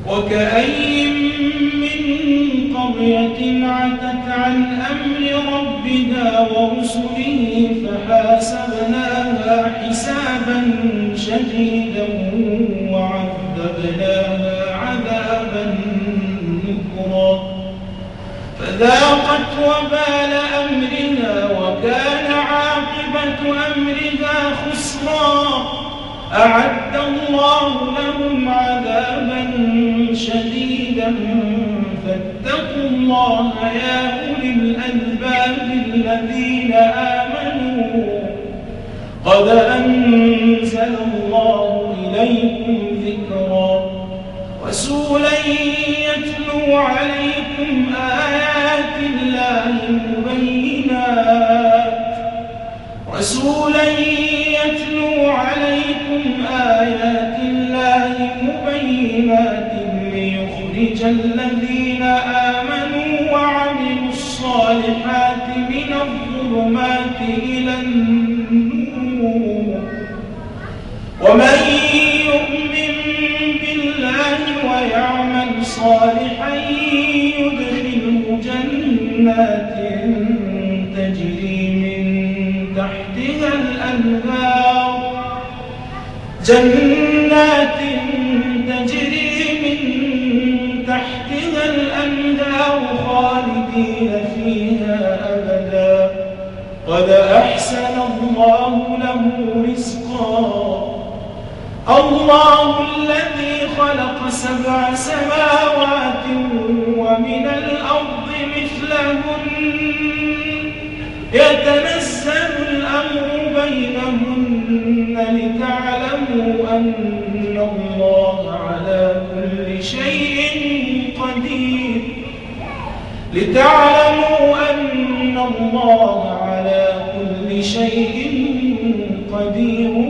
وكأين من قرية عتت عن أمر ربها ورسله فحاسبناها حسابا شديدا وعذبناها عذابا نكرا فذاقت وبال أمرها وكان عاقبة أمرها خسرا أعد الله لهم عذابا شديدا فاتقوا الله يا أولي الألباب الذين آمنوا قد أنزل الله إليكم ذكرا رسولا يتلو عليكم آيات الله مبينات ليخرج الذين آمنوا وعملوا الصالحات من الظلمات إلى النور ومن يؤمن بالله ويعمل صالحا يدخله جنات تجري من تحتها الأنهار خالدين فيها أبدا قد أحسن الله له رزقا الله الذي خلق 7 سماوات ومن الأرض مثلهن يتنزل الأمر بينهن لتعلموا أن الله على كل شيء قدير